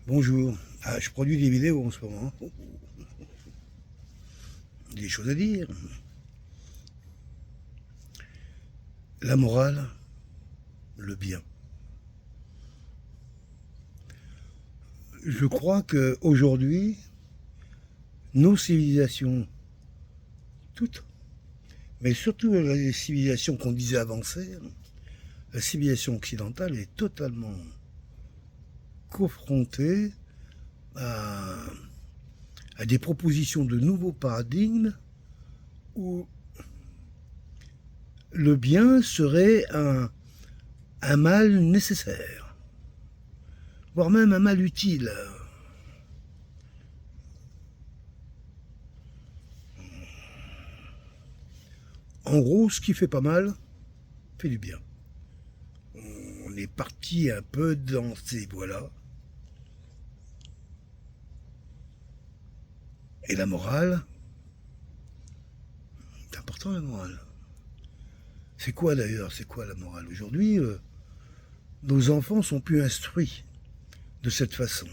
Bonjour. Ah, je produis des vidéos en ce moment. Des choses à dire. La morale, le bien. Je crois qu'aujourd'hui, nos civilisations, toutes, mais surtout les civilisations qu'on disait avancées, la civilisation occidentale est totalement confrontée à, à des propositions de nouveaux paradigmes où le bien serait un mal nécessaire, voire même un mal utile. En gros, ce qui fait pas mal fait du bien. On est parti un peu dans ces voies-là. Et la morale, c'est important la morale. C'est quoi d'ailleurs? C'est quoi la morale? Aujourd'hui, nos enfants sont plus instruits de cette façon.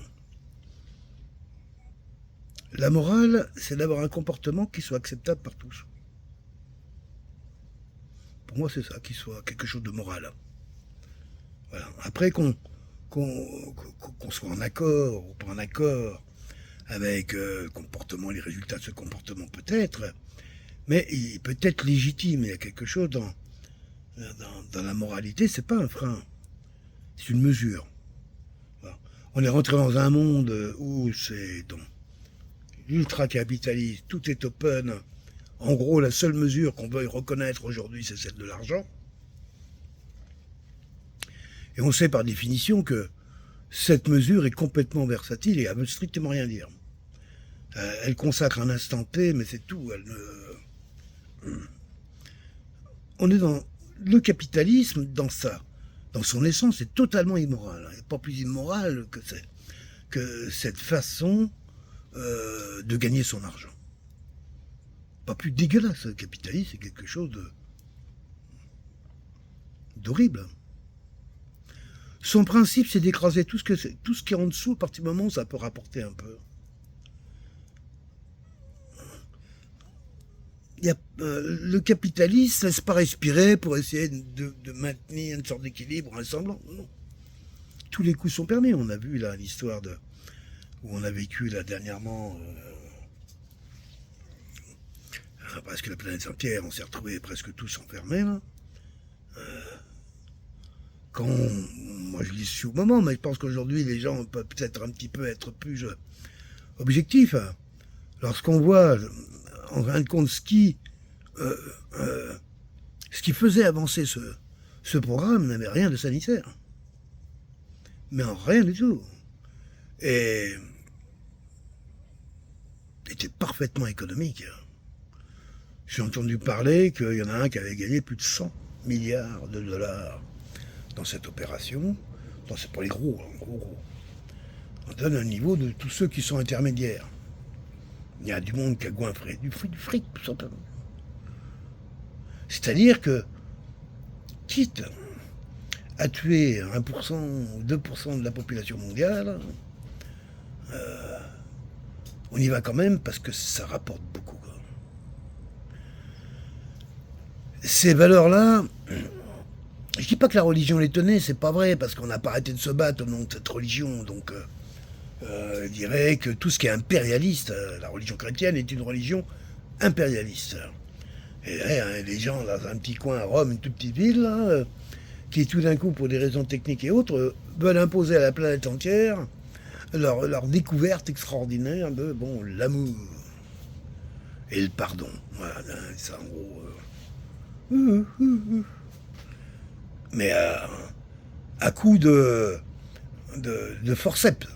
La morale, c'est d'avoir un comportement qui soit acceptable par tous. Pour moi, c'est ça, qui soit quelque chose de moral. Voilà. Après qu'on soit en accord ou pas en accord avec le comportement, les résultats de ce comportement peut-être, mais il peut être légitime. Il y a quelque chose dans la moralité, c'est pas un frein, c'est une mesure. Voilà. On est rentré dans un monde où c'est donc ultra-capitaliste, tout est open. En gros, la seule mesure qu'on veuille reconnaître aujourd'hui, c'est celle de l'argent. Et on sait par définition que cette mesure est complètement versatile et elle ne veut strictement rien dire. Elle consacre un instant T, mais c'est tout. On est dans le capitalisme, dans son essence, est totalement immoral. Il n'y a pas plus immoral que cette façon de gagner son argent. Pas plus dégueulasse. Le capitalisme, c'est quelque chose d'horrible. Son principe, c'est d'écraser tout ce qui est en dessous, à partir du moment où ça peut rapporter un peu. Le capitalisme ne laisse pas respirer pour essayer de maintenir une sorte d'équilibre, un semblant. Non. Tous les coups sont permis. On a vu là l'histoire où on a vécu là dernièrement presque la planète entière, on s'est retrouvés presque tous enfermés là. Moi je l'ai su au moment, mais je pense qu'aujourd'hui les gens peuvent peut-être un petit peu être plus objectifs. Lorsqu'on voit en fin de compte euh, ce qui faisait avancer ce programme n'avait rien de sanitaire. Mais en rien du tout. Et était parfaitement économique. J'ai entendu parler qu'il y en a un qui avait gagné plus de 100 milliards de dollars dans cette opération. Non, c'est pour les gros, hein, gros. On donne un niveau de tous ceux qui sont intermédiaires. Il y a du monde qui a goinfré, du fric, tout simplement. C'est-à-dire que, quitte à tuer 1% ou 2% de la population mondiale, on y va quand même parce que ça rapporte beaucoup. Ces valeurs-là, je dis pas que la religion les tenait, c'est pas vrai, parce qu'on n'a pas arrêté de se battre au nom de cette religion. Donc, je dirais que tout ce qui est impérialiste, la religion chrétienne est une religion impérialiste. Et là, les gens dans un petit coin à Rome, une toute petite ville, là, qui tout d'un coup, pour des raisons techniques et autres, veulent imposer à la planète entière leur découverte extraordinaire de l'amour et le pardon. Voilà, ça en gros. Mais à coup de forceps.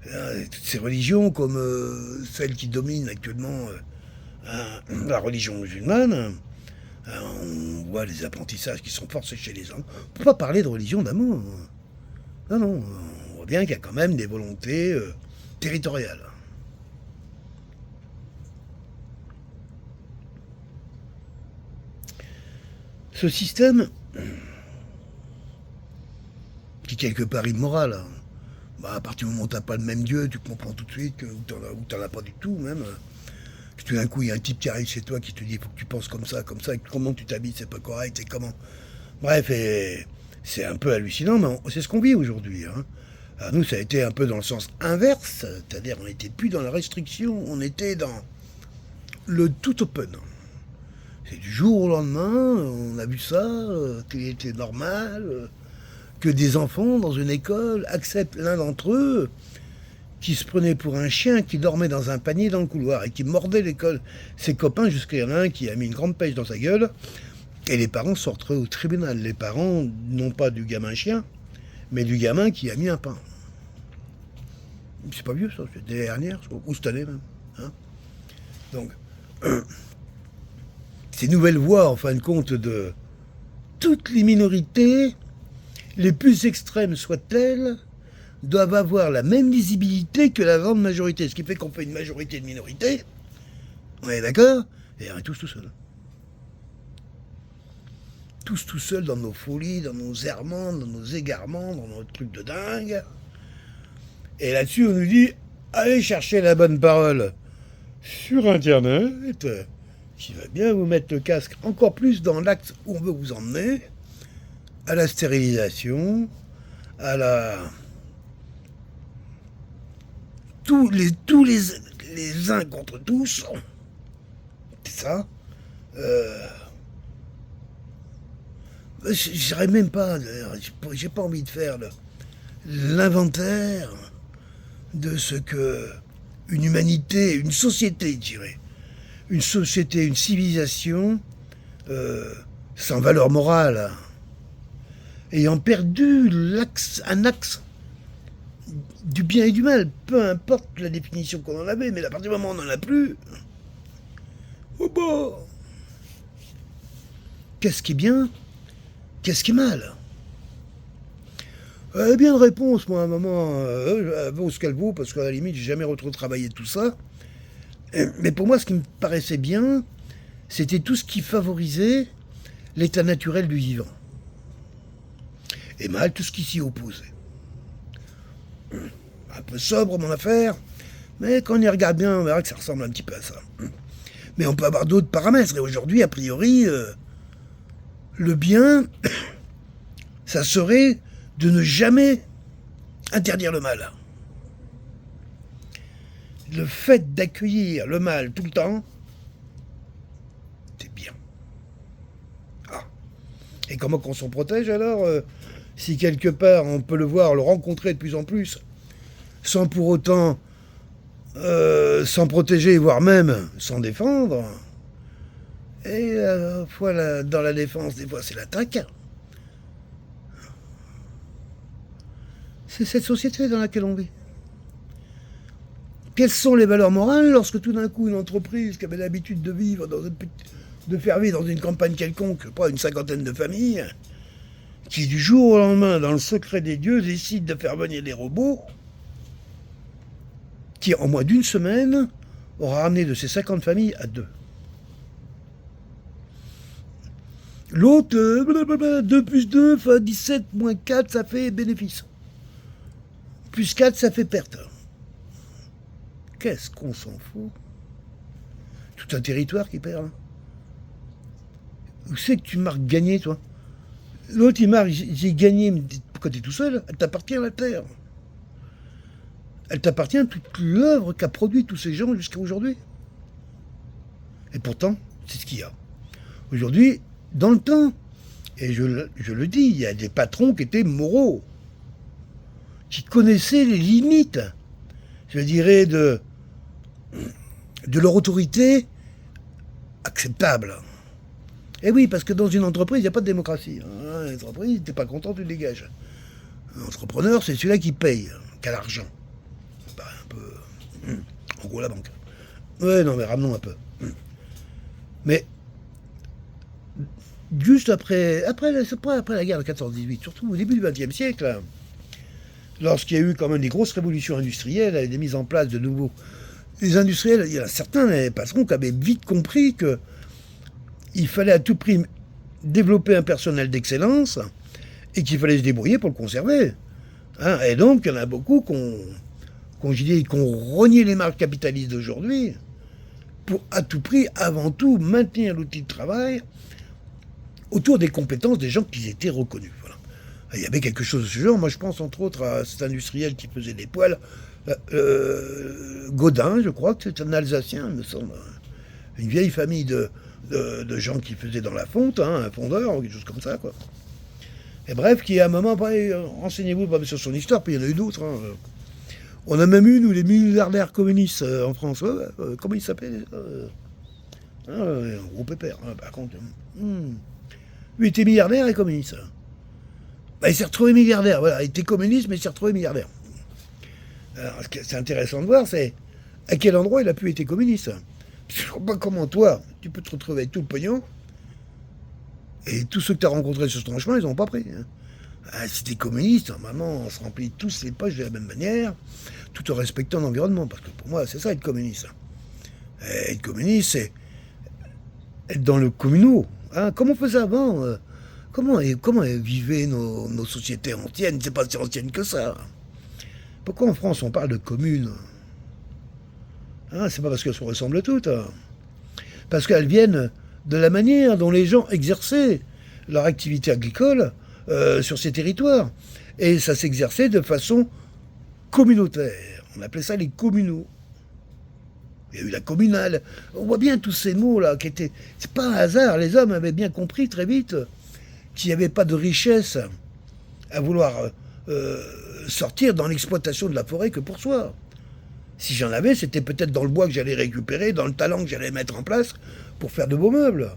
Toutes ces religions, comme celle qui domine actuellement la religion musulmane, on voit les apprentissages qui sont forcés chez les hommes. On ne peut pas parler de religion d'amour. Non, non, on voit bien qu'il y a quand même des volontés territoriales. Ce système, qui est quelque part immoral, Bah, à partir du moment où t'as pas le même Dieu, tu comprends tout de suite que, ou t'en as pas du tout même. Que tout d'un coup, il y a un type qui arrive chez toi qui te dit, il faut que tu penses comme ça, et comment tu t'habilles, c'est pas correct, et comment. Bref, et c'est un peu hallucinant, mais c'est ce qu'on vit aujourd'hui. Hein. Alors nous, ça a été un peu dans le sens inverse, c'est-à-dire on n'était plus dans la restriction, on était dans le tout open. C'est du jour au lendemain, on a vu ça, qu'il était normal, que des enfants dans une école acceptent l'un d'entre eux qui se prenait pour un chien qui dormait dans un panier dans le couloir et qui mordait l'école ses copains jusqu'à y en a un qui a mis une grande pêche dans sa gueule et les parents sont retrouvés au tribunal. Les parents, non pas du gamin chien, mais du gamin qui a mis un pain. C'est pas vieux ça, c'est l'année dernière, ou cette année même. Hein. Donc, ces nouvelles voies, en fin de compte, de toutes les minorités, les plus extrêmes soient-elles, doivent avoir la même lisibilité que la grande majorité. Ce qui fait qu'on fait une majorité de minorité, on est d'accord, et on est tous tout seuls. Tous tout seuls dans nos folies, dans nos errements, dans nos égarements, dans nos trucs de dingue. Et là-dessus, on nous dit, allez chercher la bonne parole sur Internet, qui va bien vous mettre le casque encore plus dans l'axe où on veut vous emmener, à la stérilisation, à la... tous les uns contre tous, c'est ça. J'irais même pas, j'ai pas envie de faire l'inventaire de ce que une humanité, une société, je dirais, une société, une civilisation sans valeur morale, ayant perdu un axe du bien et du mal, peu importe la définition qu'on en avait, mais à partir du moment où on n'en a plus, oh bah, qu'est-ce qui est bien, qu'est-ce qui est mal? Bien de réponse, moi, à un moment, elle vaut ce qu'elle vaut, parce qu'à la limite, j'ai jamais trop travaillé tout ça. Mais pour moi, ce qui me paraissait bien, c'était tout ce qui favorisait l'état naturel du vivant. Et mal, tout ce qui s'y opposait. Un peu sobre, mon affaire, mais quand on y regarde bien, on verra que ça ressemble un petit peu à ça. Mais on peut avoir d'autres paramètres, et aujourd'hui, a priori, le bien, ça serait de ne jamais interdire le mal. Le fait d'accueillir le mal tout le temps, c'est bien. Ah. Et comment qu'on s'en protège alors si quelque part on peut le voir, le rencontrer de plus en plus, sans pour autant s'en protéger, voire même s'en défendre. Et dans la défense, des fois c'est l'attaque. C'est cette société dans laquelle on vit. Quelles sont les valeurs morales lorsque tout d'un coup une entreprise qui avait l'habitude de vivre de faire vivre dans une campagne quelconque, pas une cinquantaine de familles, qui du jour au lendemain, dans le secret des dieux, décide de faire venir des robots, qui en moins d'une semaine aura ramené de ces 50 familles à 2. L'autre, 2 plus 2, 17 moins 4, ça fait bénéfice. Plus 4, ça fait perte. Qu'est-ce qu'on s'en fout? Tout un territoire qui perd. Hein. Où c'est que tu marques gagner, toi? L'autre, il marque, j'ai gagné, mais pourquoi t'es tout seul? Elle t'appartient à la terre. Elle t'appartient à toute l'œuvre qu'a produit tous ces gens jusqu'à aujourd'hui. Et pourtant, c'est ce qu'il y a. Aujourd'hui, dans le temps, et je le dis, il y a des patrons qui étaient moraux, qui connaissaient les limites, je dirais, de leur autorité acceptable. Et oui, parce que dans une entreprise, il n'y a pas de démocratie. Une entreprise, t'es pas content, tu dégages. Un entrepreneur, c'est celui-là qui paye, qui a l'argent. Bah, un peu... En gros, la banque. Ouais, non, mais ramenons un peu. Mais, juste après la guerre de 14-18, surtout au début du XXe siècle, là, lorsqu'il y a eu quand même des grosses révolutions industrielles, des mises en place de nouveaux... Les industriels, il y en a certains, les patrons, qui avaient vite compris que il fallait à tout prix développer un personnel d'excellence et qu'il fallait se débrouiller pour le conserver. Hein, et donc, il y en a beaucoup qu'on renié les marques capitalistes d'aujourd'hui pour, à tout prix, avant tout, maintenir l'outil de travail autour des compétences des gens qui étaient reconnus. Voilà. Il y avait quelque chose de ce genre. Moi, je pense entre autres à cet industriel qui faisait des poêles, Gaudin, je crois que c'est un Alsacien, il me semble. Une vieille famille de gens qui faisaient dans la fonte, hein, un fondeur, ou quelque chose comme ça, quoi. Et bref, qui à un moment, renseignez-vous sur son histoire, puis il y en a eu d'autres. Hein. On a même eu, nous, les milliardaires communistes en France. Comment ils s'appelaient un gros pépère, hein, par contre. Lui était milliardaire et communiste. Il s'est retrouvé milliardaire, voilà. Il était communiste, mais il s'est retrouvé milliardaire. Alors, ce qui est intéressant de voir, c'est à quel endroit il a pu être communiste. Je ne vois pas comment toi, tu peux te retrouver avec tout le pognon, et tous ceux que tu as rencontrés sur ton chemin, ils n'ont pas pris. Si tu es communiste, normalement, on se remplit tous les poches de la même manière, tout en respectant l'environnement. Parce que pour moi, c'est ça, être communiste. Être communiste, c'est être dans le communaux. Hein, comme on faisait avant. Comment vivaient nos sociétés anciennes? C'est pas si ancienne que ça. Pourquoi en France on parle de communes? Hein, c'est pas parce qu'elles se ressemblent toutes. Hein. Parce qu'elles viennent de la manière dont les gens exerçaient leur activité agricole sur ces territoires. Et ça s'exerçait de façon communautaire. On appelait ça les communaux. Il y a eu la communale. On voit bien tous ces mots-là qui étaient... C'est pas un hasard. Les hommes avaient bien compris très vite qu'il n'y avait pas de richesse à vouloir sortir dans l'exploitation de la forêt que pour soi. Si j'en avais, c'était peut-être dans le bois que j'allais récupérer, dans le talent que j'allais mettre en place pour faire de beaux meubles.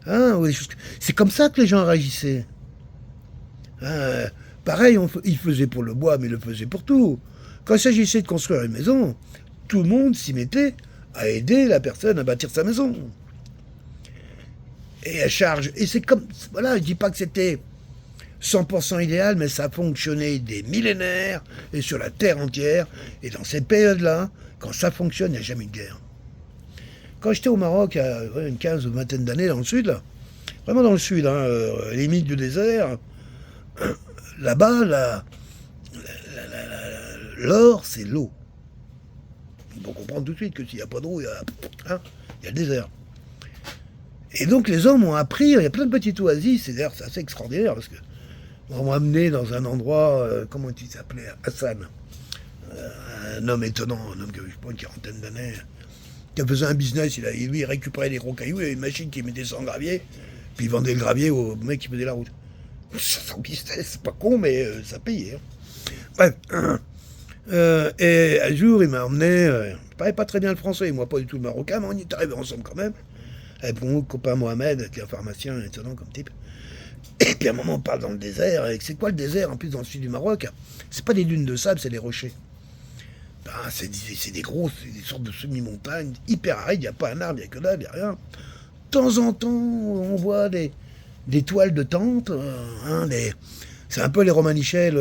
Hein, c'est comme ça que les gens réagissaient. Hein, pareil, ils faisaient pour le bois, mais ils le faisaient pour tout. Quand il s'agissait de construire une maison, tout le monde s'y mettait à aider la personne à bâtir sa maison. Et à charge. Et c'est comme... Voilà, je dis pas que c'était 100% idéal, mais ça fonctionnait des millénaires et sur la terre entière. Et dans ces périodes-là, quand ça fonctionne, il n'y a jamais de guerre. Quand j'étais au Maroc, il y a une 15 ou vingtaine d'années, dans le sud, là, vraiment dans le sud, hein, limite du désert, là-bas, l'or, c'est l'eau. Il faut comprendre tout de suite que s'il n'y a pas d'eau, il y a le désert. Et donc les hommes ont appris, il y a plein de petites oasis, c'est d'ailleurs assez extraordinaire, parce que on m'a amené dans un endroit, comment il s'appelait, Hassan, un homme étonnant, un homme qui avait, je sais pas, une quarantaine d'années, qui faisait un business, il récupérait les gros cailloux, il avait une machine qui mettait ça en gravier, puis il vendait le gravier au mec qui faisait la route. Son business, c'est pas con, mais ça payait. Bref. Et un jour, il m'a emmené, je parlais pas très bien le français, moi pas du tout le marocain, mais on y est arrivé ensemble quand même, avec mon copain Mohamed, qui est un pharmacien étonnant comme type. Et puis à un moment, on parle dans le désert, et c'est quoi le désert, en plus dans le sud du Maroc? C'est pas des dunes de sable, c'est des rochers. Ben, c'est des sortes de semi-montagnes, hyper arides, il n'y a pas un arbre, il n'y a que dalle, il n'y a rien. De temps en temps, on voit des toiles de tentes, c'est un peu les romanichels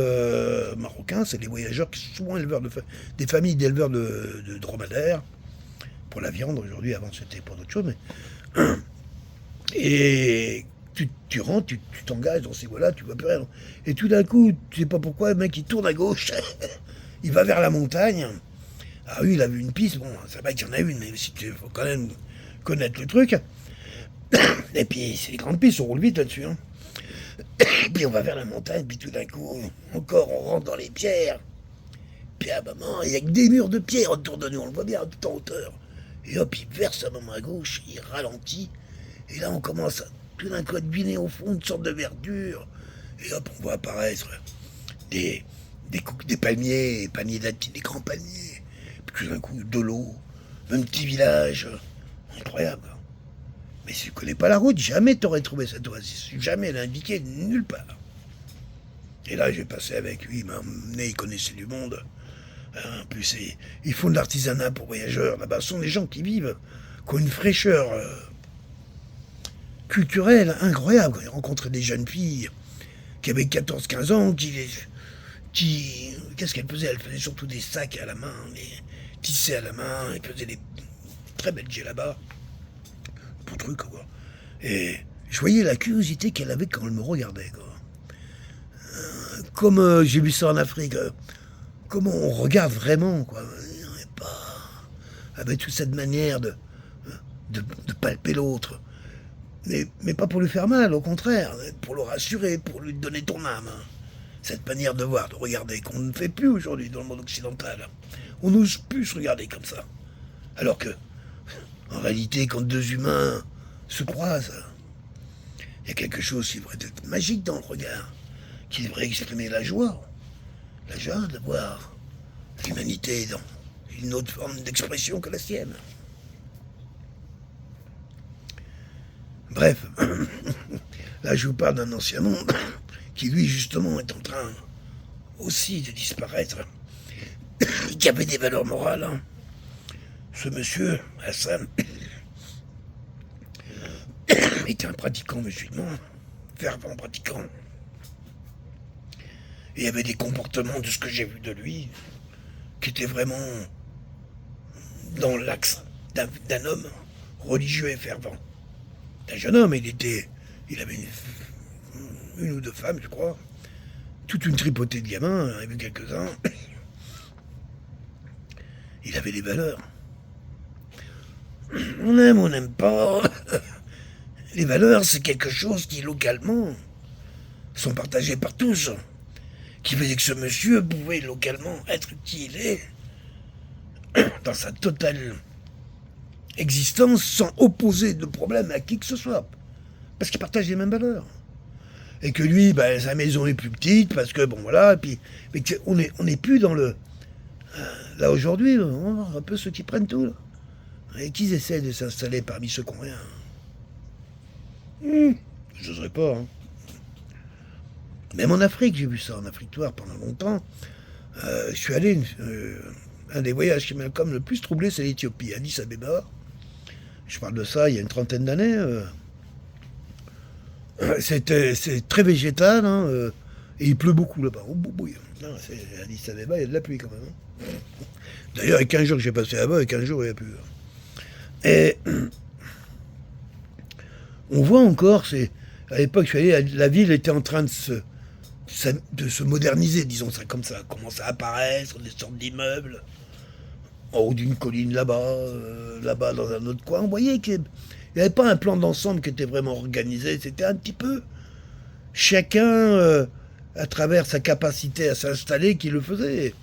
marocains, c'est les voyageurs qui sont souvent éleveurs des familles d'éleveurs de dromadaires, pour la viande aujourd'hui, avant c'était pour d'autres choses, mais... Et tu rentres, tu t'engages dans ces voies-là, tu vois plus rien. Et tout d'un coup, tu sais pas pourquoi, le mec il tourne à gauche, il va vers la montagne. Ah oui, il a vu une piste, bon, ça va qu'il y en a une, mais si tu faut quand même connaître le truc. Et puis c'est des grandes pistes, on roule vite là-dessus. Hein. Et puis on va vers la montagne, puis tout d'un coup, encore on rentre dans les pierres. Puis à un moment, il y a que des murs de pierre autour de nous, on le voit bien tout en hauteur. Et hop, il verse un moment à gauche, il ralentit. Et là, on commence tout d'un coup à deviner au fond une sorte de verdure. Et hop, on voit apparaître des palmiers, des grands palmiers. Puis tout d'un coup, de l'eau, un petit village. Incroyable. Mais si tu connais pas la route, jamais t'aurais trouvé cette oasis. Jamais elle indiquée nulle part. Et là, j'ai passé avec lui, il m'a emmené, il connaissait du monde. En plus, ils font de l'artisanat pour voyageurs. Là-bas, ce sont des gens qui vivent, qui ont une fraîcheur culturelle incroyable. J'ai rencontré des jeunes filles qui avaient 14-15 ans, qui qu'est-ce qu'elles faisaient? Elles faisaient surtout des sacs à la main, des tissés à la main, elles faisaient des très belles là-bas. Pour truc, quoi. Et je voyais la curiosité qu'elle avait quand elle me regardait, quoi. comme j'ai vu ça en Afrique, comment on regarde vraiment, quoi. On n'est pas avec toute cette manière de palper l'autre. Mais pas pour lui faire mal, au contraire, pour le rassurer, pour lui donner ton âme. Cette manière de voir, de regarder, qu'on ne fait plus aujourd'hui dans le monde occidental. On n'ose plus se regarder comme ça. Alors que, en réalité, quand deux humains se croisent, il y a quelque chose qui devrait être magique dans le regard, qui devrait exprimer la joie de voir l'humanité dans une autre forme d'expression que la sienne. Bref, là je vous parle d'un ancien monde qui lui justement est en train aussi de disparaître, qui avait des valeurs morales. Hein. Ce monsieur, Hassan, était un pratiquant musulman, fervent pratiquant. Et il y avait des comportements de ce que j'ai vu de lui qui étaient vraiment dans l'axe d'un homme religieux et fervent. Un jeune homme, il avait une ou deux femmes, je crois, toute une tripotée de gamins, j'en ai vu quelques-uns. Il avait des valeurs. On aime, on n'aime pas. Les valeurs, c'est quelque chose qui, localement, sont partagées par tous. Qui faisait que ce monsieur pouvait, localement, être qui il est, dans sa totale existence, sans opposer de problème à qui que ce soit. Parce qu'il partage les mêmes valeurs. Et que lui, sa maison est plus petite, parce que, bon, voilà, et puis, mais on n'est plus dans le... Là, aujourd'hui, on voit un peu ceux qui prennent tout, là. Et qu'ils essaient de s'installer parmi ceux qui n'ont rien. Je n'oserais pas, hein. Même en Afrique, j'ai vu ça, en Afrique noire, pendant longtemps. Je suis allé, un des voyages qui m'a comme le plus troublé, c'est l'Éthiopie, Addis Abeba. Je parle de ça il y a une trentaine d'années. C'est très végétal, hein, et il pleut beaucoup là-bas. Oh, Addis Abeba, il y a de la pluie quand même. Hein. D'ailleurs, il y a 15 jours que j'ai passé là-bas, et 15 jours, il n'y a plus. Et on voit encore, à l'époque, je suis allé, la ville était en train de se moderniser, disons ça comme ça, commence à apparaître des sortes d'immeubles en haut d'une colline là-bas dans un autre coin. On voyait qu'il n'y avait pas un plan d'ensemble qui était vraiment organisé, c'était un petit peu chacun à travers sa capacité à s'installer qui le faisait.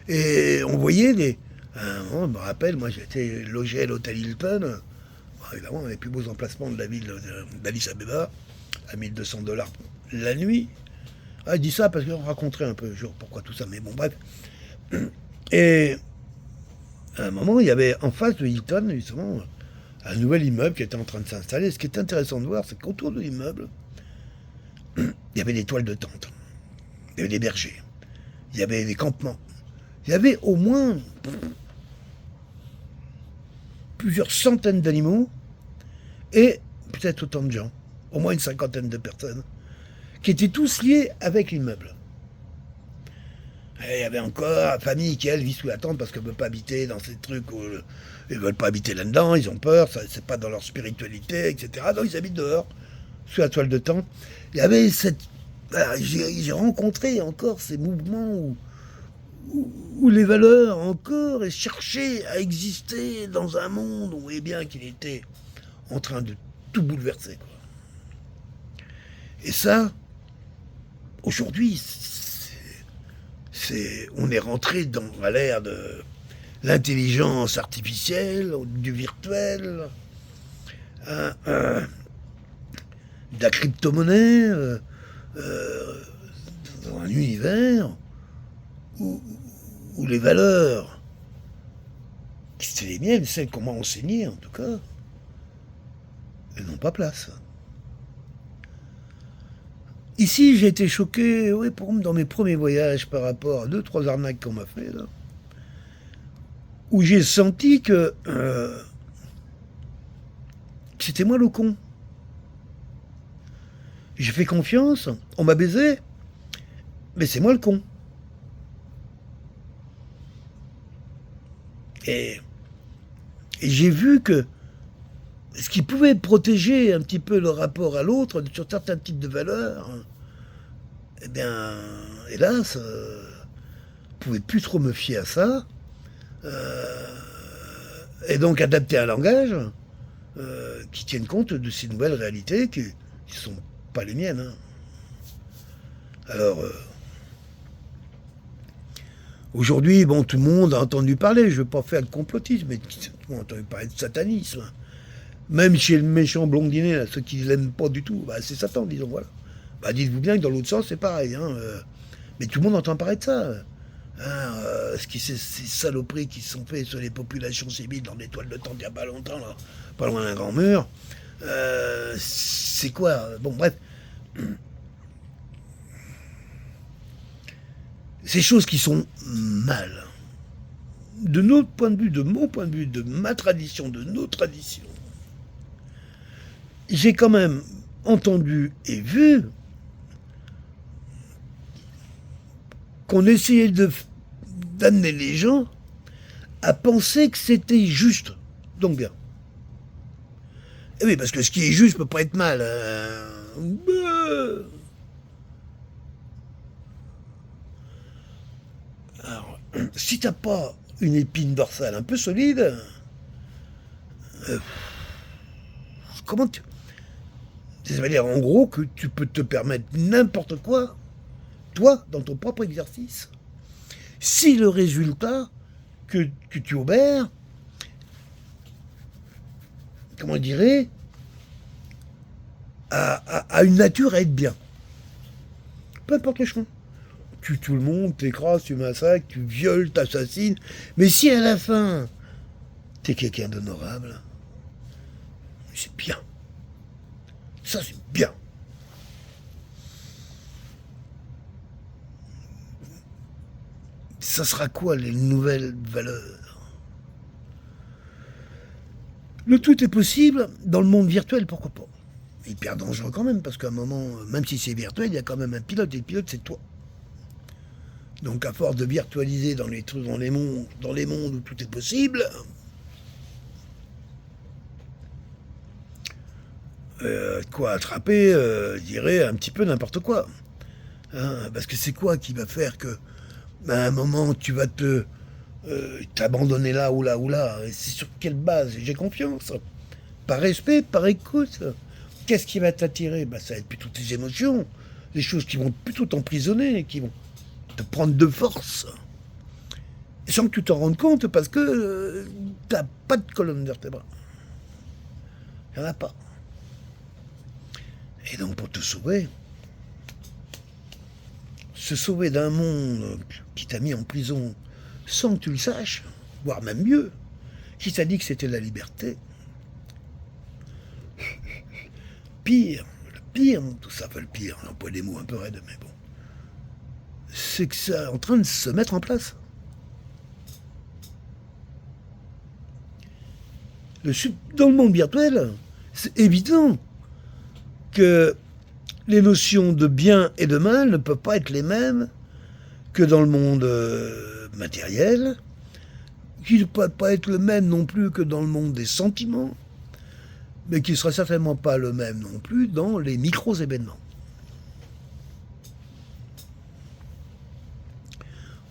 Et on voyait je me rappelle, moi j'étais logé à l'hôtel Hilton, évidemment les plus beaux emplacements de la ville d'Addis Abeba, à $1200 la nuit. Ah, je dis ça parce qu'on raconterait un peu, genre, pourquoi tout ça, mais bon, bref. Et à un moment, il y avait en face de Hilton, justement, un nouvel immeuble qui était en train de s'installer. Ce qui est intéressant de voir, c'est qu'autour de l'immeuble, il y avait des toiles de tente, il y avait des bergers, il y avait des campements. Il y avait au moins plusieurs centaines d'animaux et peut-être autant de gens, au moins une cinquantaine de personnes, qui étaient tous liés avec l'immeuble. Et il y avait encore la famille qui, elle, vit sous la tente parce qu'elle ne veut pas habiter dans ces trucs où ils ne veulent pas habiter là-dedans, ils ont peur, c'est pas dans leur spiritualité, etc. Donc ils habitent dehors, sous la toile de tente. Il y avait j'ai rencontré encore ces mouvements où les valeurs encore cherchaient à exister dans un monde où on voyait bien qu'il était en train de tout bouleverser, quoi. Et ça, aujourd'hui, on est rentré dans l'ère de l'intelligence artificielle, du virtuel, de la crypto-monnaie, dans un univers où les valeurs, qui étaient les miennes, celles qu'on m'a enseignées en tout cas, elles n'ont pas place. Ici, j'ai été choqué, oui, dans mes premiers voyages par rapport à 2-3 arnaques qu'on m'a fait, là, où j'ai senti que c'était moi le con. J'ai fait confiance, on m'a baisé, mais c'est moi le con. Et j'ai vu que ce qui pouvait protéger un petit peu le rapport à l'autre sur certains types de valeurs, eh bien, hélas, je pouvais plus trop me fier à ça. Et donc adapter un langage qui tienne compte de ces nouvelles réalités qui ne sont pas les miennes. Hein. Alors, aujourd'hui, bon, tout le monde a entendu parler, je ne veux pas faire de complotisme, mais tout le monde a entendu parler de satanisme. Même chez le méchant blondinet, là, ceux qui ne l'aiment pas du tout, bah, c'est Satan, disons, voilà. Bah, dites-vous bien que dans l'autre sens, c'est pareil. Hein, mais tout le monde entend parler de ça. Hein, ces saloperies qui se sont faites sur les populations civiles dans des toiles de tente il n'y a pas longtemps, là, pas loin d'un grand mur. C'est quoi? Bon, bref. Ces choses qui sont mal. De notre point de vue, de mon point de vue, de ma tradition, de nos traditions, j'ai quand même entendu et vu qu'on essayait d'amener les gens à penser que c'était juste. Donc bien. Et oui, parce que ce qui est juste peut pas être mal. Alors, si t'as pas une épine dorsale un peu solide, comment tu... Ça veut dire en gros que tu peux te permettre n'importe quoi, toi, dans ton propre exercice. Si le résultat que tu obères, comment je dirais, a une nature à être bien. Peu importe le chemin. Tu tues tout le monde, t'écrases, tu massacres, tu violes, t'assassines. Mais si à la fin, t'es quelqu'un d'honorable, c'est bien. Ça, c'est bien. Ça sera quoi les nouvelles valeurs? Le tout est possible dans le monde virtuel, pourquoi pas? Hyper dangereux quand même, parce qu'à un moment, même si c'est virtuel, il y a quand même un pilote, et le pilote, c'est toi. Donc à force de virtualiser dans les trucs, dans les mondes où tout est possible, quoi attraper, je dirais, un petit peu n'importe quoi. Hein, parce que c'est quoi qui va faire que, à un moment, tu vas t'abandonner là ou là ou là? Et c'est sur quelle base? J'ai confiance. Par respect, par écoute. Qu'est-ce qui va t'attirer? Ça va être plutôt tes émotions, des choses qui vont plutôt t'emprisonner, qui vont te prendre de force. Sans que tu t'en rendes compte, parce que t'as pas de colonne vertébrale. Il n'y en a pas. Et donc pour te sauver, se sauver d'un monde qui t'a mis en prison sans que tu le saches, voire même mieux, qui t'a dit que c'était la liberté, pire, le pire, tout ça, enfin le pire, on emploie des mots un peu raides, mais bon, c'est que c'est en train de se mettre en place. Dans le monde virtuel, c'est évident que les notions de bien et de mal ne peuvent pas être les mêmes que dans le monde matériel, qui ne peuvent pas être le même non plus que dans le monde des sentiments, mais qui ne sera certainement pas le même non plus dans les micro-événements.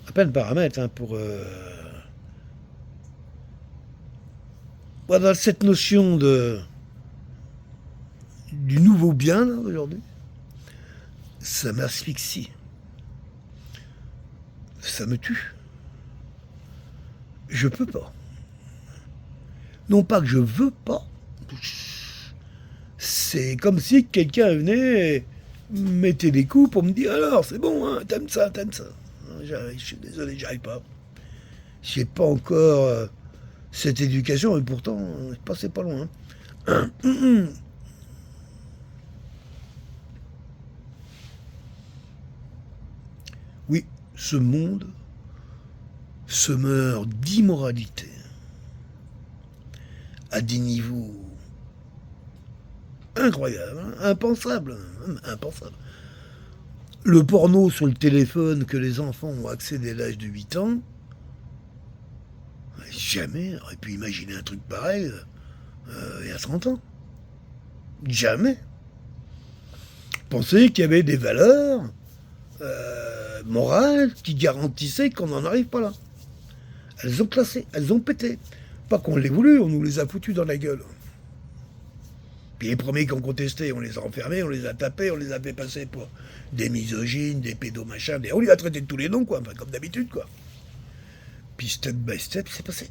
À peine paramètres pour... Voilà, cette notion du nouveau bien, là, aujourd'hui, ça m'asphyxie. Ça me tue. Je peux pas. Non pas que je veux pas. C'est comme si quelqu'un venait et mettait des coups pour me dire alors c'est bon, hein, t'aimes ça. Je suis désolé, j'arrive pas. J'ai pas encore cette éducation et pourtant je passais pas loin. Oui, ce monde se meurt d'immoralité à des niveaux incroyables, impensables. Le porno sur le téléphone que les enfants ont accès dès l'âge de 8 ans, jamais aurait pu imaginer un truc pareil il y a 30 ans. Jamais. Penser qu'il y avait des valeurs morales qui garantissaient qu'on n'en arrive pas là. Elles ont classé, elles ont pété. Pas qu'on l'ait voulu, on nous les a foutus dans la gueule. Puis les premiers qui ont contesté, on les a enfermés, on les a tapés, on les a fait passer pour des misogynes, des pédomachins, on lui a traité de tous les noms, quoi, enfin, comme d'habitude, quoi. Puis step by step, c'est passé.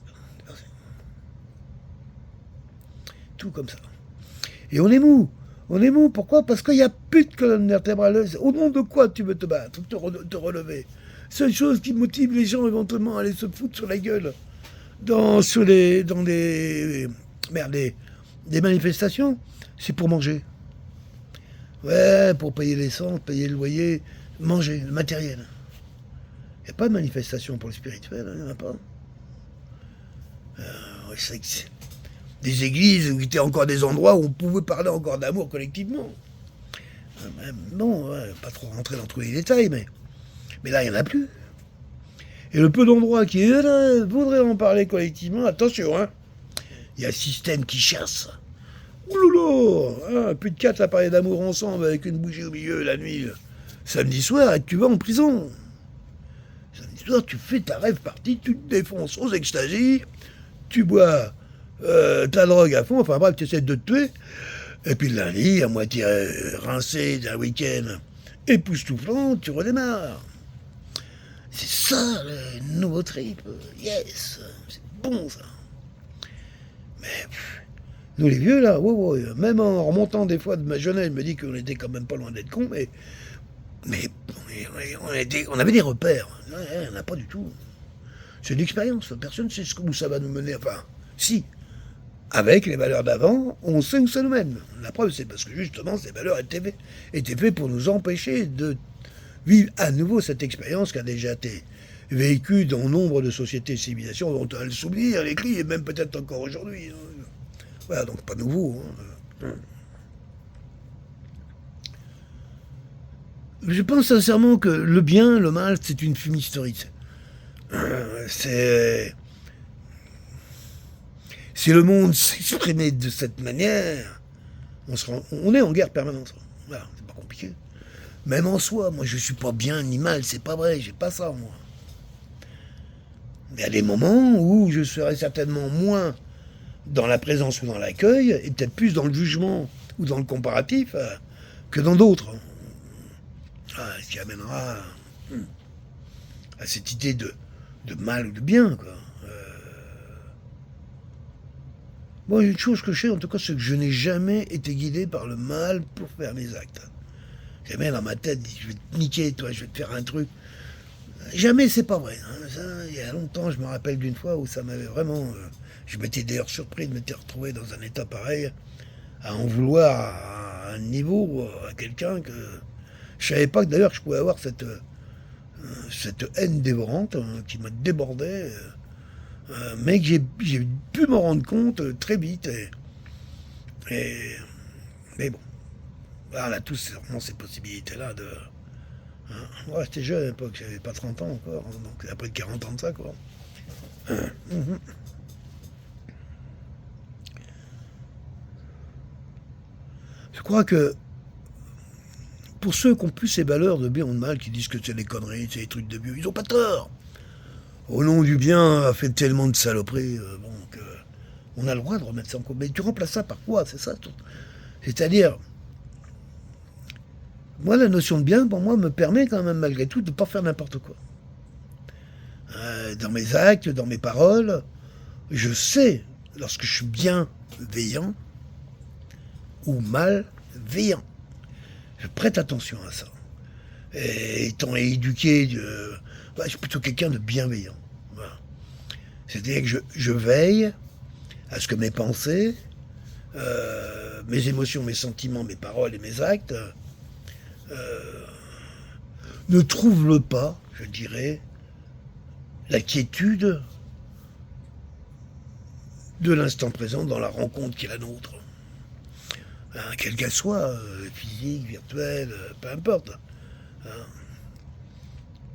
Tout comme ça. Et on est mou. On est mou. Pourquoi? Parce qu'il n'y a plus de colonne vertébrale. Au nom de quoi tu veux te battre, te relever? Seule chose qui motive les gens éventuellement à aller se foutre sur la gueule dans des manifestations, c'est pour manger. Ouais, pour payer l'essence, payer le loyer, manger, le matériel. Il n'y a pas de manifestation pour le spirituel, il n'y en a pas. C'est des églises où il y a encore des endroits où on pouvait parler encore d'amour collectivement. Bon, ouais, pas trop rentrer dans tous les détails, mais là, il n'y en a plus. Et le peu d'endroits qui voudraient en parler collectivement, attention, hein, il y a un système qui chasse. Ouloulou, hein, plus de 4 à parler d'amour ensemble avec une bougie au milieu la nuit, samedi soir, et tu vas en prison. Samedi soir, tu fais ta rêve partie, tu te défonces aux extasies, tu bois ta drogue à fond, enfin bref, tu essaies de te tuer, et puis le lundi, à moitié rincé d'un week-end époustouflant, tu redémarres. C'est ça le nouveau trip, yes, c'est bon ça. Mais nous les vieux là, même en remontant des fois de ma jeunesse, je me dis qu'on était quand même pas loin d'être cons, mais on avait des repères. On n'a pas du tout. C'est une expérience, personne ne sait où ça va nous mener. Enfin, si, avec les valeurs d'avant, on sait où ça nous mène. La preuve, c'est parce que justement, ces valeurs étaient faites pour nous empêcher de vivre à nouveau cette expérience qui a déjà été vécue dans nombre de sociétés et civilisations dont on a le souvenir, l'écrit, et même peut-être encore aujourd'hui. Voilà, donc pas nouveau. Je pense sincèrement que le bien, le mal, c'est une fumisterie. Si le monde s'exprimait de cette manière, on est en guerre permanente. Voilà, c'est pas compliqué. Même en soi, moi je suis pas bien ni mal, c'est pas vrai, j'ai pas ça moi. Mais il y a des moments où je serai certainement moins dans la présence ou dans l'accueil, et peut-être plus dans le jugement ou dans le comparatif que dans d'autres. Ce qui amènera à cette idée de mal ou de bien, quoi. Bon, une chose que je sais, en tout cas, c'est que je n'ai jamais été guidé par le mal pour faire mes actes. Jamais dans ma tête, je vais te niquer, toi, je vais te faire un truc. Jamais, c'est pas vrai. Hein. Ça, il y a longtemps, je me rappelle d'une fois où ça m'avait vraiment... je m'étais d'ailleurs surpris de m'être retrouvé dans un état pareil, à en vouloir à un niveau, à quelqu'un que... Je savais pas que d'ailleurs je pouvais avoir cette haine dévorante qui me débordait, mais que j'ai pu m'en rendre compte très vite. Mais bon, on a tous vraiment ces possibilités-là de... Ouais, j'étais jeune à l'époque, j'avais pas 30 ans encore, donc après 40 ans de ça, quoi. Je crois que pour ceux qui ont plus ces valeurs de bien ou de mal, qui disent que c'est des conneries, c'est des trucs de vieux, ils ont pas tort. Au nom du bien, a fait tellement de saloperies, on a le droit de remettre ça en cause. Mais tu remplaces ça par quoi? C'est ça. C'est-à-dire, moi, la notion de bien, pour moi, me permet quand même, malgré tout, de ne pas faire n'importe quoi. Dans mes actes, dans mes paroles, je sais, lorsque je suis bienveillant ou malveillant. Je prête attention à ça. Et étant éduqué, je suis plutôt quelqu'un de bienveillant. Voilà. C'est-à-dire que je veille à ce que mes pensées, mes émotions, mes sentiments, mes paroles et mes actes ne trouvent pas, je dirais, la quiétude de l'instant présent dans la rencontre qui est la nôtre. Quelle qu'elle soit, physique, virtuelle, peu importe.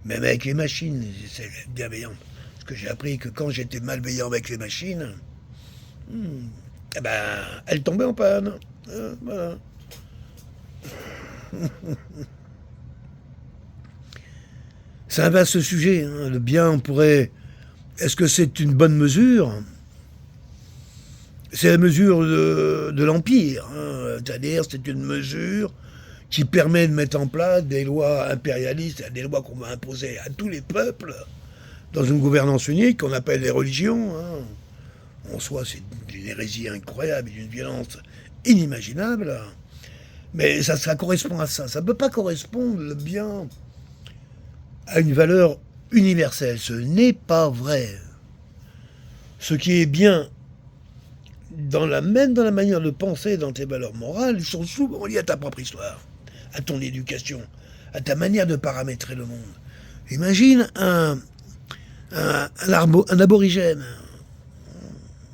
Même avec les machines, j'essaie d'être bienveillant. Parce que j'ai appris que quand j'étais malveillant avec les machines, elles tombaient en panne. Voilà. C'est un vaste sujet. Hein. Le bien, on pourrait... Est-ce que c'est une bonne mesure? C'est la mesure de l'Empire. Hein. C'est-à-dire, c'est une mesure qui permet de mettre en place des lois impérialistes, des lois qu'on va imposer à tous les peuples, dans une gouvernance unique qu'on appelle les religions. Hein. En soi, c'est une hérésie incroyable, d'une violence inimaginable. Mais ça correspond à ça. Ça ne peut pas correspondre, le bien, à une valeur universelle. Ce n'est pas vrai. Ce qui est bien, même dans la manière de penser, dans tes valeurs morales, ils sont souvent liés à ta propre histoire, à ton éducation, à ta manière de paramétrer le monde. Imagine un aborigène.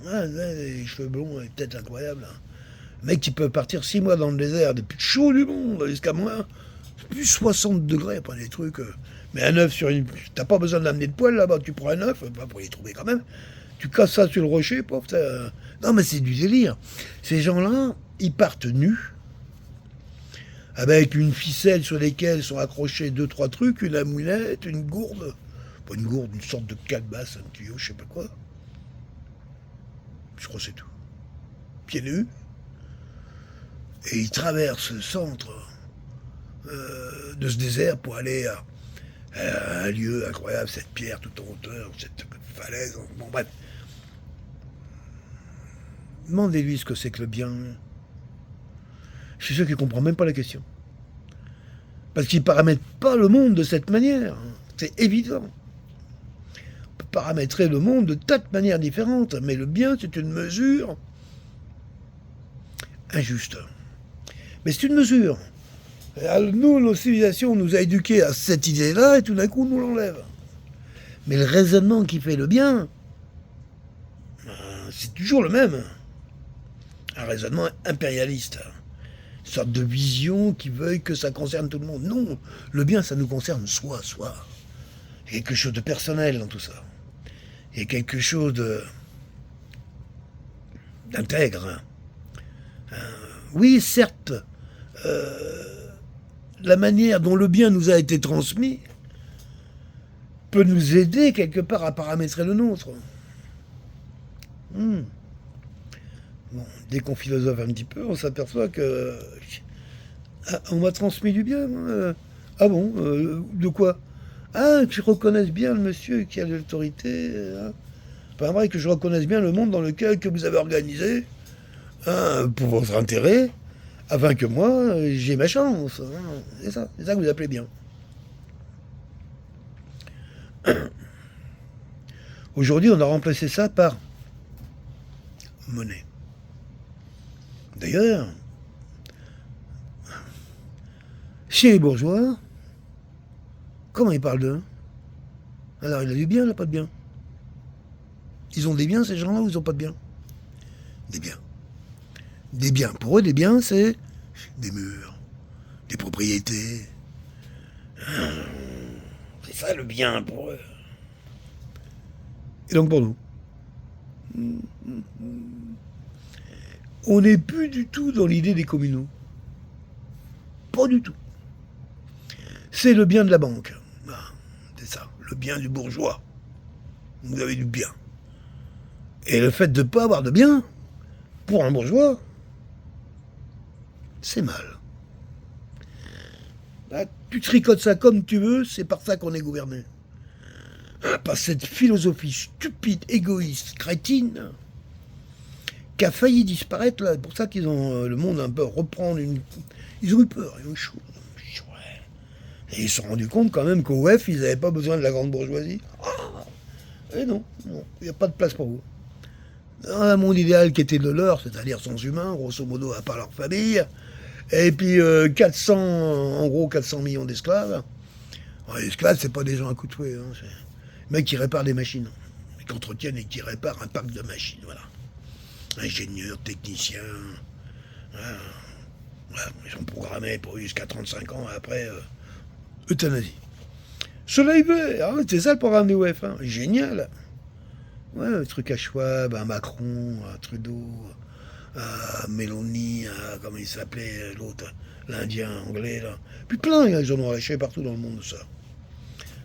Les cheveux blonds et tête incroyable. Un mec qui peut partir 6 mois dans le désert, des plus chauds du monde, jusqu'à moins plus 60 degrés, après des trucs. Mais un œuf sur une... T'as pas besoin d'amener de poêle là-bas, tu prends un œuf, pas pour les trouver quand même. Tu casses ça sur le rocher, pauvre. Non mais c'est du délire. Ces gens-là, ils partent nus, avec une ficelle sur laquelle sont accrochés 2-3 trucs, une amoulette, une gourde. Pas une gourde, une sorte de calebasse, un tuyau, je sais pas quoi. Je crois que c'est tout. Pieds nus. Et ils traversent le centre de ce désert pour aller à un lieu incroyable, cette pierre tout en hauteur, cette falaise. Bon, bref. Demandez-lui ce que c'est que le bien. Je suis sûr qu'il ne comprend même pas la question. Parce qu'il ne paramètre pas le monde de cette manière. C'est évident. On peut paramétrer le monde de tas de manières différentes, mais le bien, c'est une mesure injuste. Mais c'est une mesure. Alors, nous, nos civilisations nous a éduqués à cette idée-là, et tout d'un coup, on nous l'enlève. Mais le raisonnement qui fait le bien, c'est toujours le même. Un raisonnement impérialiste. Une sorte de vision qui veuille que ça concerne tout le monde. Non, le bien, ça nous concerne soi. Il y a quelque chose de personnel dans tout ça. Il y a quelque chose d'intègre. Oui, certes, la manière dont le bien nous a été transmis peut nous aider quelque part à paramétrer le nôtre. Bon, dès qu'on philosophe un petit peu, on s'aperçoit que on m'a transmis du bien. Ah bon, de quoi? Ah, que je reconnaisse bien le monsieur qui a l'autorité. Pas vrai que je reconnaisse bien le monde dans lequel que vous avez organisé pour votre intérêt, afin que moi, j'ai ma chance. C'est ça que vous appelez bien. Aujourd'hui, on a remplacé ça par monnaie. D'ailleurs, chez les bourgeois, comment ils parlent d'eux? Alors, il a du bien, il n'a pas de bien. Ils ont des biens, ces gens-là, ou ils n'ont pas de biens? Des biens. Des biens. Pour eux, des biens, c'est des murs, des propriétés. C'est ça le bien pour eux. Et donc pour nous, on n'est plus du tout dans l'idée des communaux. Pas du tout. C'est le bien de la banque. C'est ça, le bien du bourgeois. Vous avez du bien. Et le fait de ne pas avoir de bien, pour un bourgeois, c'est mal. Là, tu tricotes ça comme tu veux, c'est par ça qu'on est gouverné. Par cette philosophie stupide, égoïste, crétine, qui a failli disparaître. Là. C'est pour ça qu'ils ont le monde un peu reprendre une... Ils ont eu peur, ils ont eu chaud. Et ils se sont rendus compte quand même qu'au OF, ils n'avaient pas besoin de la grande bourgeoisie. Et non, il n'y a pas de place pour vous. Dans un monde idéal qui était le leur, c'est-à-dire sans humains, grosso modo, à part leur famille, et puis 400 millions d'esclaves. Les esclaves, c'est pas des gens à coups de fouet, hein, c'est des mecs qui réparent des machines, qui entretiennent et qui réparent un parc de machines, voilà. Ingénieurs, techniciens, voilà. Ils sont programmés pour jusqu'à 35 ans, après, euthanasie. Soleil vert, hein, c'est ça le programme du OF, hein. Génial. Ouais, le truc à Schwab, à Macron, à Trudeau, à Mélanie, à, comment il s'appelait l'autre, l'Indien anglais, là. Puis plein, ils en ont lâché partout dans le monde, ça.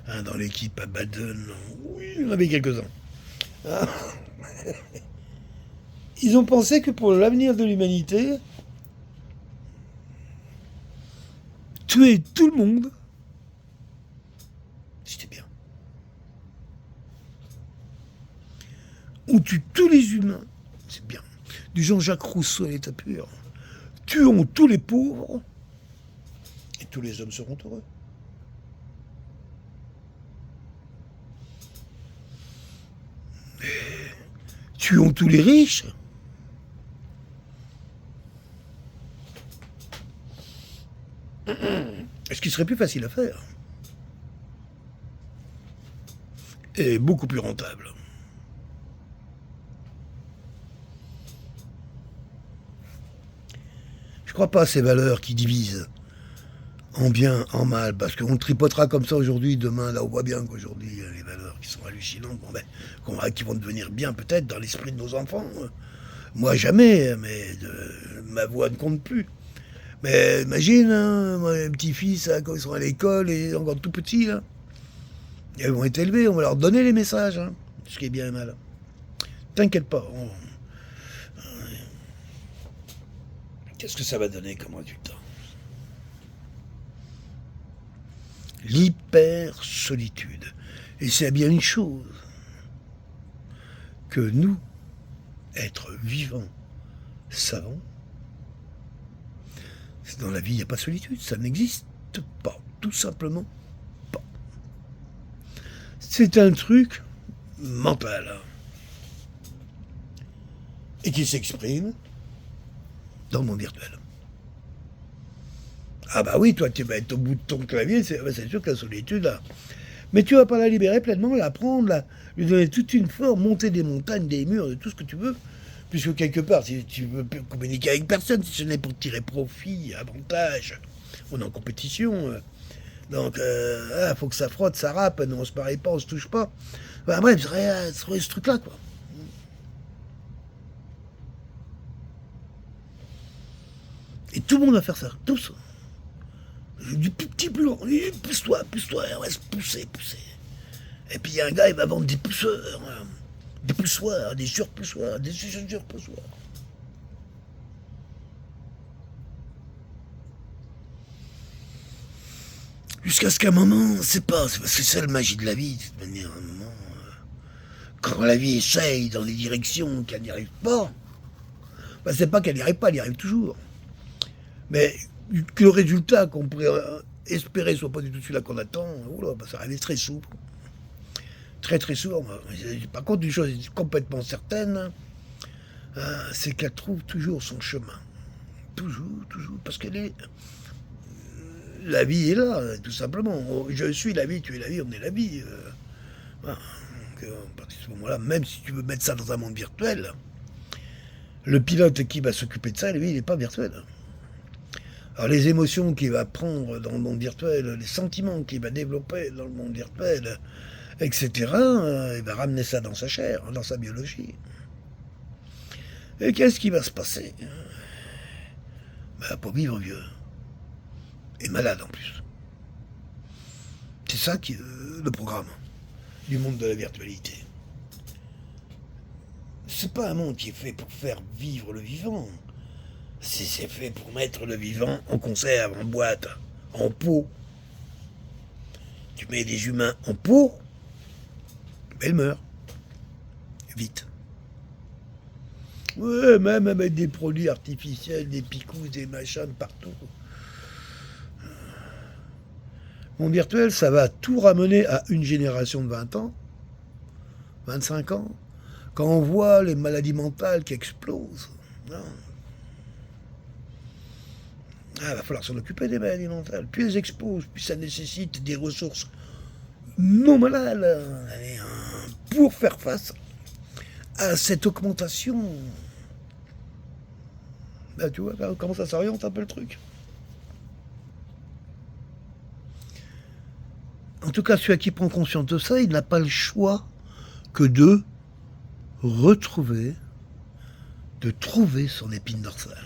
hein, dans l'équipe à Baden. Oui, il y en avait quelques-uns. Ah. Ils ont pensé que pour l'avenir de l'humanité, tuer tout le monde, c'était bien. On tue tous les humains, c'est bien. Du Jean-Jacques Rousseau à l'état pur. Tuons tous les pauvres et tous les hommes seront heureux. Tuons tous les riches. Ce qui serait plus facile à faire. Et beaucoup plus rentable. Je crois pas à ces valeurs qui divisent en bien, en mal, parce qu'on tripotera comme ça aujourd'hui, demain, là on voit bien qu'aujourd'hui, les valeurs qui sont hallucinantes, bon ben, qui vont devenir bien peut-être dans l'esprit de nos enfants. Moi jamais, mais ma voix ne compte plus. Mais imagine, hein, mes petits-fils, hein, quand ils sont à l'école, et encore tout petits, là, ils vont être élevés, on va leur donner les messages, hein, ce qui est bien et mal. T'inquiète pas. Qu'est-ce que ça va donner comme résultat? L'hyper-solitude. Et c'est bien une chose, que nous, êtres vivants, savons, dans la vie, il n'y a pas de solitude, ça n'existe pas, tout simplement pas. C'est un truc mental et qui s'exprime dans le monde virtuel. Ah bah oui, toi tu vas être au bout de ton clavier, c'est sûr que la solitude là. Mais tu vas pas la libérer pleinement, la prendre, lui donner toute une forme, monter des montagnes, des murs, de tout ce que tu veux. Puisque quelque part, si tu veux communiquer avec personne, si ce n'est pour tirer profit, avantage, on est en compétition. Donc, faut que ça frotte, ça rappe, nous on se parie pas, on se touche pas. Bah, bref, ce serait ce truc-là, quoi. Et tout le monde va faire ça, tous. Du petit plus grand, pousse-toi, on va se pousser. Et puis il y a un gars, il va vendre des pousseurs, des poussoirs, des surpoussoirs, des surpoussoirs. Jusqu'à ce qu'à un moment, c'est parce que c'est ça la magie de la vie, de toute manière, à un moment, quand la vie essaye dans des directions qu'elle n'y arrive pas, bah c'est pas qu'elle n'y arrive pas, elle y arrive toujours. Mais que le résultat qu'on pourrait espérer soit pas du tout celui-là qu'on attend, bah ça arrive très souvent. Très souvent. Par contre, une chose est complètement certaine, c'est qu'elle trouve toujours son chemin. Toujours. Parce qu'elle est... La vie est là, tout simplement. Je suis la vie, tu es la vie, on est la vie. Voilà. Donc, à partir de ce moment-là, même si tu veux mettre ça dans un monde virtuel, le pilote qui va s'occuper de ça, lui, il n'est pas virtuel. Alors les émotions qu'il va prendre dans le monde virtuel, les sentiments qu'il va développer dans le monde virtuel, etc., il va ramener ça dans sa chair, dans sa biologie. Et qu'est-ce qui va se passer? Pour vivre vieux. Et malade en plus. C'est ça qui est le programme du monde de la virtualité. C'est pas un monde qui est fait pour faire vivre le vivant. C'est fait pour mettre le vivant en conserve, en boîte, en pot. Tu mets des humains en pot, ben ils meurent. Vite. Ouais, même avec des produits artificiels, des picous, des machins partout. Monde virtuel, ça va tout ramener à une génération de 20 ans, 25 ans, quand on voit les maladies mentales qui explosent. Non. Va falloir s'en occuper des maladies mentales. Plus elles explosent, plus ça nécessite des ressources non malades pour faire face à cette augmentation. Là, tu vois comment ça s'oriente un peu le truc. En tout cas, celui qui prend conscience de ça, il n'a pas le choix que de trouver son épine dorsale.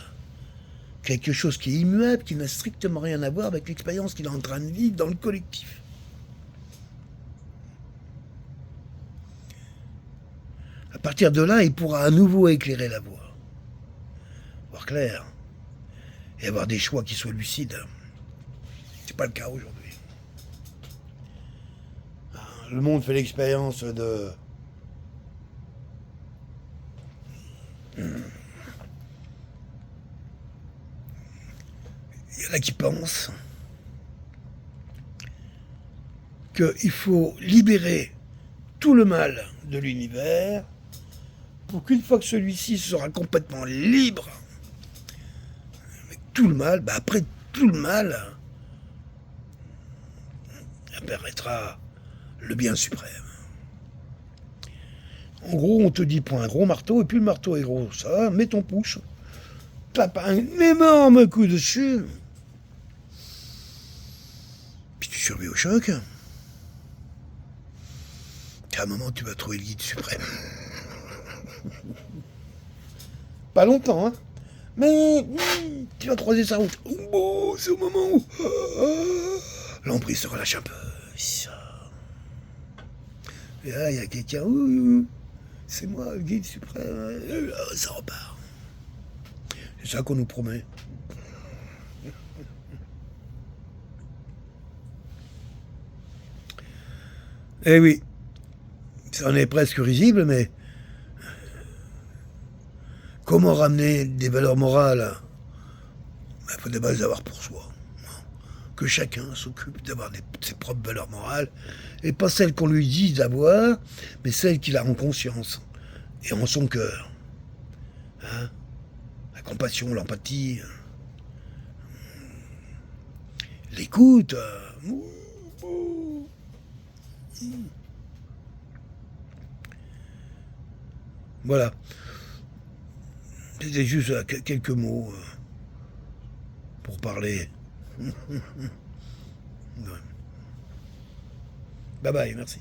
Quelque chose qui est immuable, qui n'a strictement rien à voir avec l'expérience qu'il est en train de vivre dans le collectif. À partir de là, il pourra à nouveau éclairer la voie, voir clair, et avoir des choix qui soient lucides. C'est pas le cas aujourd'hui. Le monde fait l'expérience de... Il y en a qui pensent qu'il faut libérer tout le mal de l'univers pour qu'une fois que celui-ci sera complètement libre, avec tout le mal, après tout le mal, apparaîtra le bien suprême. En gros, on te dit prends un gros marteau, et puis le marteau est gros, ça, mets ton pouce, tape un énorme coup dessus, puis tu survis au choc. À un moment, tu vas trouver le guide suprême. Pas longtemps, hein. Mais tu vas croiser sa route. Oh, c'est au moment où l'emprise se relâche un peu. Et là, il y a quelqu'un. C'est moi, le guide suprême. Ça repart. C'est ça qu'on nous promet. Eh oui. Ça en est presque risible, mais comment ramener des valeurs morales? Il faut d'abord les avoir pour soi. Que chacun s'occupe d'avoir ses propres valeurs morales, et pas celles qu'on lui dit d'avoir, mais celles qu'il a en conscience et en son cœur. Hein? La compassion, l'empathie, l'écoute. Voilà. C'était juste quelques mots pour parler. Bye bye, merci.